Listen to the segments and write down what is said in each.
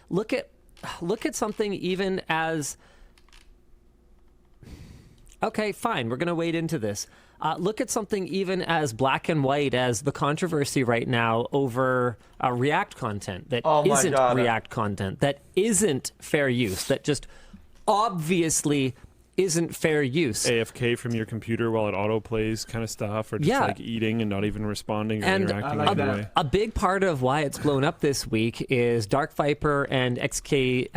look at something even as, okay, fine, we're going to wade into this. Look at something even as black and white as the controversy right now over React content that isn't React content, that isn't fair use, that just obviously isn't fair use. AFK from your computer while it autoplays kind of stuff, or just like eating and not even responding or interacting in any way. A big part of why it's blown up this week is Dark Viper and XKCD,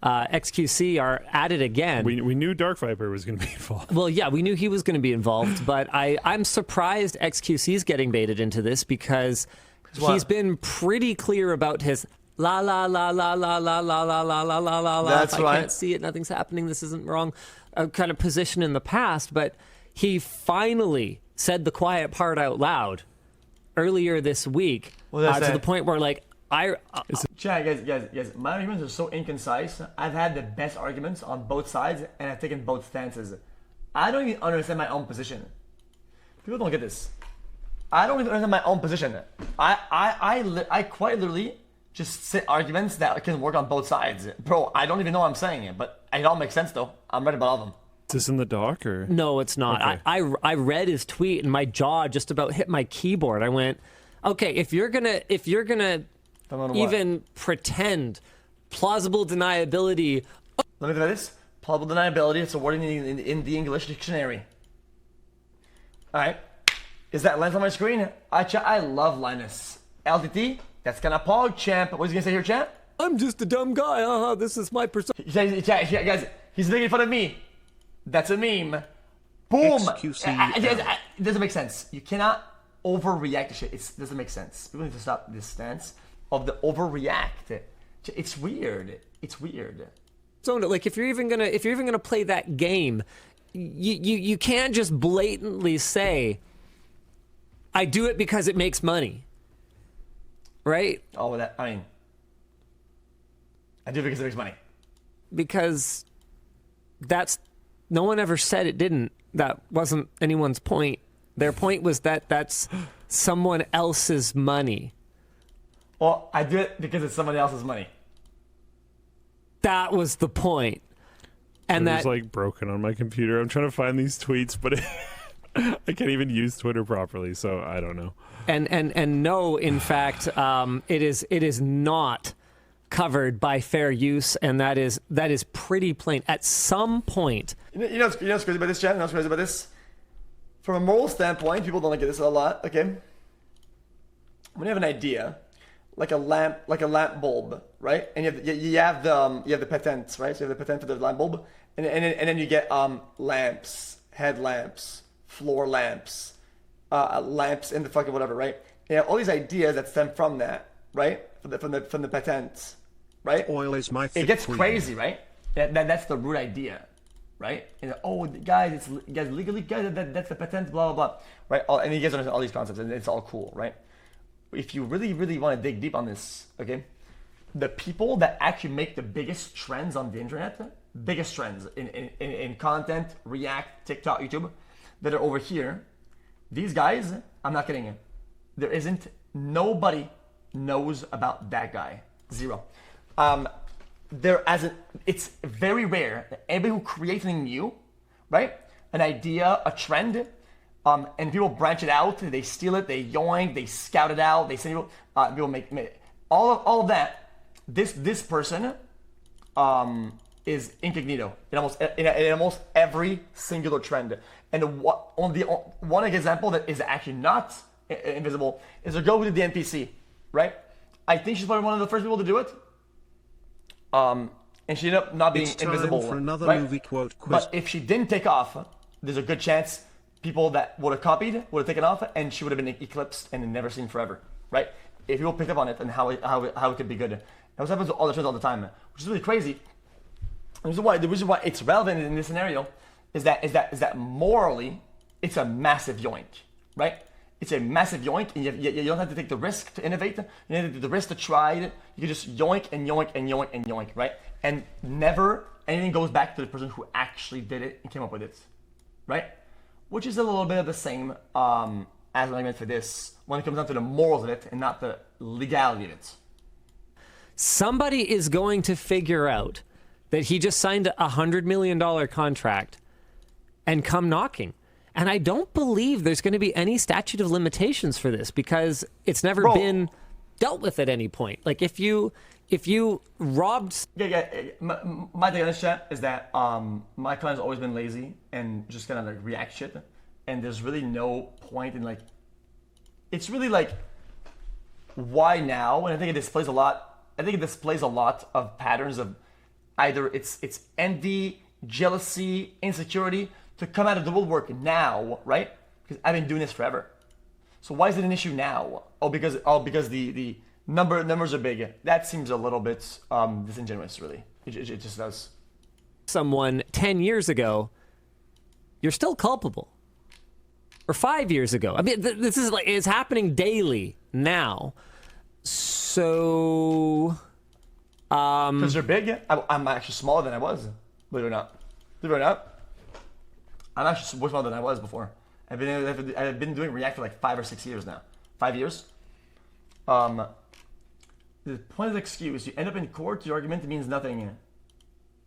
xQc are at it again. We knew Dark Viper was going to be involved. Well, yeah, we knew he was going to be involved, but I'm surprised xQc's getting baited into this because he's been pretty clear about his la la la la la la la la la la la la la. That's right. I can't see it. Nothing's happening. This isn't wrong. Kind of position in the past, but he finally said the quiet part out loud earlier this week to the point where like. Guys, my arguments are so inconcise. I've had the best arguments on both sides, and I've taken both stances. I don't even understand my own position. People don't get this. I don't even understand my own position. I quite literally just say arguments that can work on both sides. Bro, I don't even know what I'm saying, but it all makes sense though. I'm right about all of them. Is this in the doc or? No, it's not. Okay. I read his tweet and my jaw just about hit my keyboard. I went, okay, if you're gonna even pretend plausible deniability. Let me try this. Plausible deniability, it's a word in the English dictionary. Alright. Is that Linus on my screen? I love Linus. LTT, that's gonna pog, champ. What is he gonna say here, champ? I'm just a dumb guy. This is my persona. Guys, he's making fun of me. That's a meme. Boom! It doesn't make sense. You cannot overreact to shit. It doesn't make sense. People need to stop this stance of the overreact. It's weird. It's weird. So like if you're even gonna play that game, you can't just blatantly say, I do it because it makes money. Right? Oh, I do it because it makes money. Because no one ever said it didn't. That wasn't anyone's point. Their point was that that's someone else's money. Well, I do it because it's somebody else's money. That was the point. And it's like broken on my computer. I'm trying to find these tweets, but I can't even use Twitter properly, so I don't know. And no, in fact, it is not covered by fair use, and that is pretty plain. At some point, you know what's crazy about this, Jen? You know what's crazy about this? From a moral standpoint, people don't like this a lot. Okay, when you have an idea, like a lamp bulb, right? And you have the patents, right? So you have the patent for the lamp bulb, and then you get lamps, headlamps, floor lamps, lamps in the fucking whatever, right? You have all these ideas that stem from that, right? From the patents, right? Oil is my. It gets crazy, right? That's the root idea, right? And guys, legally, that's the patent, blah blah blah, right? And you guys understand all these concepts, and it's all cool, right? If you really, really want to dig deep on this, okay, the people that actually make the biggest trends on the internet, biggest trends in content, React, TikTok, YouTube, that are over here, these guys, I'm not kidding you, nobody knows about that guy. Zero. It's very rare that anybody who creates something new, right, an idea, a trend, and people branch it out, they steal it, they yoink, they scout it out, they send people make all of that. This person is incognito in almost every singular trend. And one example that is actually not invisible is a girl who did the NPC, right? I think she's probably one of the first people to do it. And she ended up not being invisible. For another right? movie quote But if she didn't take off, there's a good chance people that would have copied would have taken off, and she would have been eclipsed and never seen forever, right? If people picked up on it and how it could be good. And this happens with all the trends all the time, which is really crazy. The reason why it's relevant in this scenario is that morally it's a massive yoink, right? It's a massive yoink, and you don't have to take the risk to innovate. You don't have to take the risk to try it. You can just yoink and yoink and yoink and yoink, right? And never anything goes back to the person who actually did it and came up with it, right? Which is a little bit of the same as an argument for this when it comes down to the morals of it and not the legality of it. Somebody is going to figure out that he just signed a $100 million contract and come knocking. And I don't believe there's going to be any statute of limitations for this because it's never been dealt with at any point. Like if you robbed... My take on this, chat, is that my client's always been lazy and just kind of like react shit. And there's really no point in like... It's really like, why now? And I think it displays a lot. I think it displays a lot of patterns of either it's envy, jealousy, insecurity to come out of the woodwork now, right? Because I've been doing this forever. So why is it an issue now? Because the numbers are big. That seems a little bit disingenuous, really. It just does. Someone 10 years ago, you're still culpable. Or 5 years ago. I mean, this is like, it's happening daily now. So... Because they're big, I'm actually smaller than I was, believe it or not. Believe it or not. I'm actually way smaller than I was before. I've been doing React for like 5 or 6 years now. 5 years. The point of the excuse, you end up in court, your argument means nothing.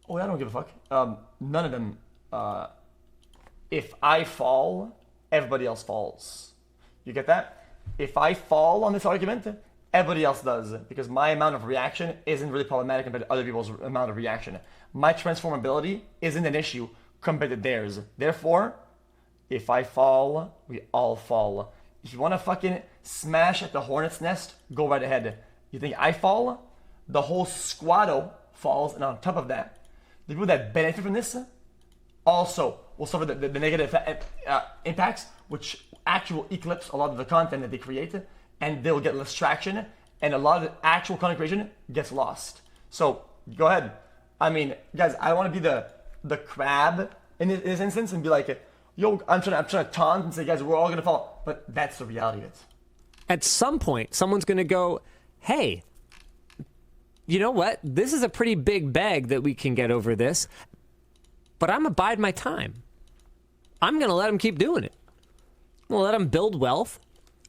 Oh, I don't give a fuck. None of them. If I fall, everybody else falls. You get that? If I fall on this argument, everybody else does, because my amount of reaction isn't really problematic compared to other people's amount of reaction. My transformability isn't an issue compared to theirs. Therefore, if I fall, we all fall. If you want to fucking smash at the hornet's nest, go right ahead. You think I fall? The whole squado falls, and on top of that, the people that benefit from this also will suffer the negative impacts, which actually will eclipse a lot of the content that they create, and they'll get less traction, and a lot of the actual content creation gets lost. So go ahead. I mean, guys, I want to be the crab in this instance and be like, yo, I'm trying to taunt and say, guys, we're all gonna fall, but that's the reality of it. At some point, someone's gonna go, hey, you know what? This is a pretty big bag that we can get over this, but I'm gonna bide my time. I'm gonna let him keep doing it. I'm gonna let him build wealth.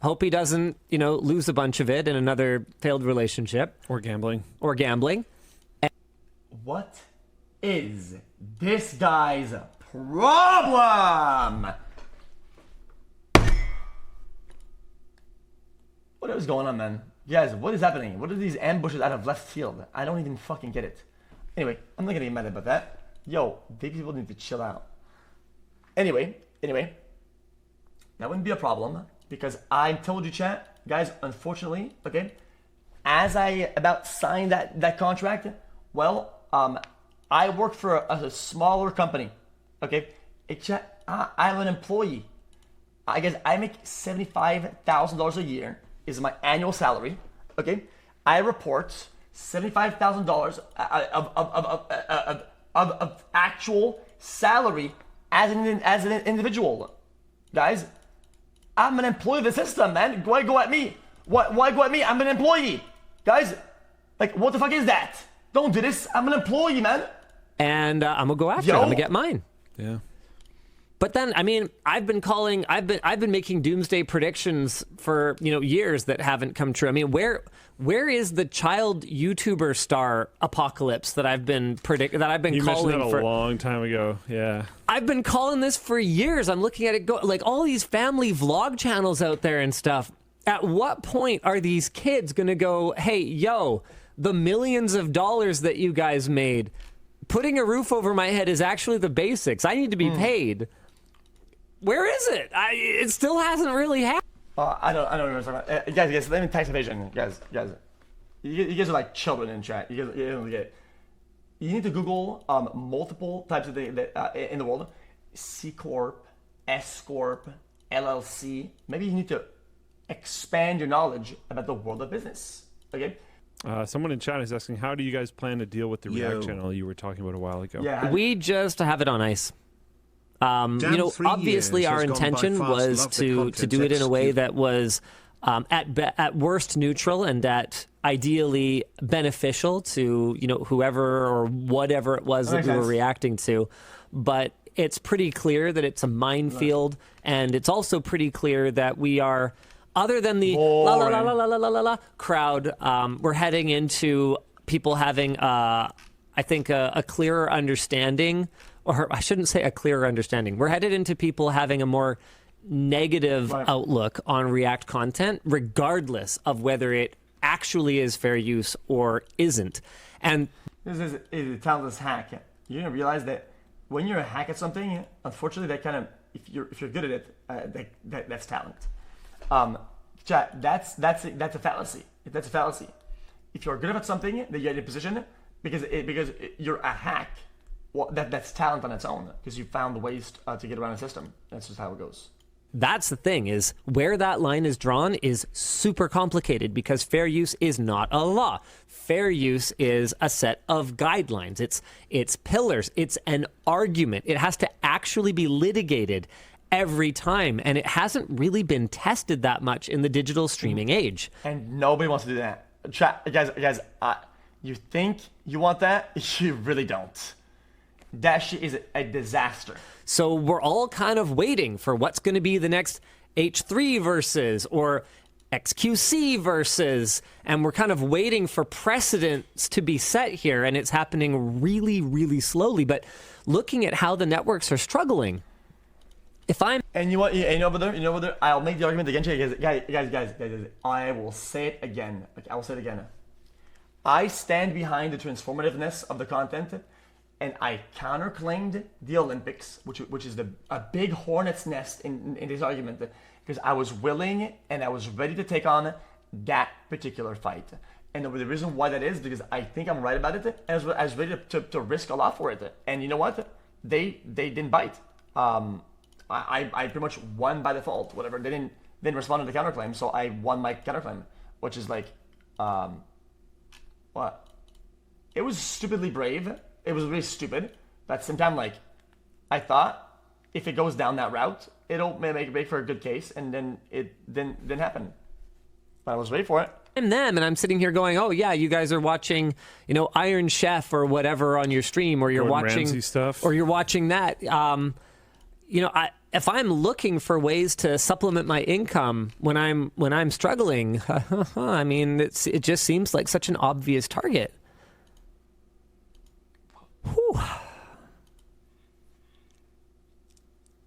Hope he doesn't, lose a bunch of it in another failed relationship. Or gambling. What is this guy's problem? What is going on, man? Guys, what is happening? What are these ambushes out of left field? I don't even fucking get it. Anyway, I'm not gonna get mad about that. Yo, these people need to chill out. Anyway, that wouldn't be a problem. Because I told you, chat, guys, unfortunately, okay, as I about signed that contract, well, I work for a smaller company, okay? I'm an employee. I guess I make $75,000 a year is my annual salary, okay? I report $75,000 of actual salary as an individual, guys. I'm an employee of the system, man. Why go at me? Why go at me? I'm an employee. Guys, like, what the fuck is that? Don't do this. I'm an employee, man. And I'm gonna go after it. I'm gonna get mine. Yeah. But then, I mean, I've been making doomsday predictions for, years that haven't come true. I mean, where is the child YouTuber star apocalypse that I've been calling for? You mentioned that a long time ago. Yeah. I've been calling this for years. I'm looking at it go like all these family vlog channels out there and stuff. At what point are these kids going to go, "Hey, yo, the millions of dollars that you guys made, putting a roof over my head is actually the basics. I need to be paid." Where is it? It still hasn't really happened. I don't know what I'm talking about. Guys, let me tax evasion. Guys. You guys are like children in chat. You don't get it. You need to Google multiple types of things in the world. C Corp, S Corp, LLC. Maybe you need to expand your knowledge about the world of business. Okay? Someone in chat is asking, how do you guys plan to deal with the React channel you were talking about a while ago? Yeah, we just have it on ice. Obviously our intention was to do it in a way that was at worst neutral and at ideally beneficial to, whoever or whatever it was that we were reacting to. But it's pretty clear that it's a minefield, and it's also pretty clear that we are, other than the la la la la la la la la crowd, we're heading into people having, I think, a clearer understanding, or I shouldn't say a clearer understanding. We're headed into people having a more negative outlook on React content, regardless of whether it actually is fair use or isn't. And this is a talentless hack. You're gonna realize that when you're a hack at something, unfortunately, that kind of, if you're good at it, that's talent. Chat, that's a fallacy. That's a fallacy. If you're good at something, that you're in a position because you're a hack. Well, that's talent on its own because you found ways to get around the system. That's just how it goes. That's the thing, is where that line is drawn is super complicated because fair use is not a law. Fair use is a set of guidelines. It's pillars. It's an argument. It has to actually be litigated every time, and it hasn't really been tested that much in the digital streaming age. And nobody wants to do that. Chat, guys, you think you want that? You really don't. That shit is a disaster. So we're all kind of waiting for what's going to be the next H3 versus or xQc versus, and we're kind of waiting for precedents to be set here, and it's happening really, really slowly. But looking at how the networks are struggling, if I'm... And you know what, I'll make the argument against you, guys, I will say it again. I will say it again. I stand behind the transformativeness of the content, and I counterclaimed the Olympics, which is a big hornet's nest in this argument, because I was willing and I was ready to take on that particular fight. And the reason why that is because I think I'm right about it, and I was ready to risk a lot for it. And you know what? They didn't bite. I pretty much won by default. Whatever. They didn't respond to the counterclaim, so I won my counterclaim, which is like, what? It was stupidly brave. It was really stupid, but at the same time, like, I thought if it goes down that route, it'll make for a good case, and then it didn't happen. But I was ready for it. I'm them, and I'm sitting here going, oh yeah, you guys are watching, Iron Chef or whatever on your stream, or you're Gordon watching Ramsay stuff, or you're watching that. If I'm looking for ways to supplement my income when I'm struggling, I mean, it just seems like such an obvious target. Whew.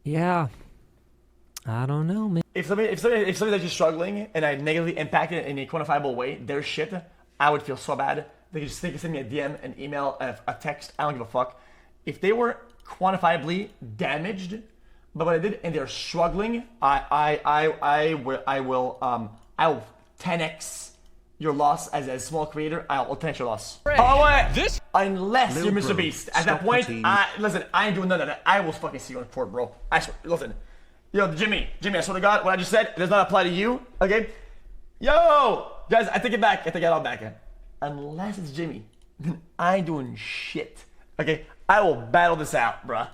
Yeah, I don't know, man. If somebody's actually struggling and I negatively impacted in a quantifiable way their shit, I would feel so bad. They could send me a DM, an email, a text. I don't give a fuck. If they were quantifiably damaged by what I did and they're struggling, I will 10x your loss as a small creator. I'll 10x your loss. Oh wait, unless you're Mr. Beast. At that point, listen, I ain't doing none of that. I will fucking see you in court, bro. I swear. Listen, yo, Jimmy, I swear to God, what I just said does not apply to you. Okay, yo, guys, I take it back. I take it all back. Unless it's Jimmy, then I ain't doing shit. Okay, I will battle this out, bruh.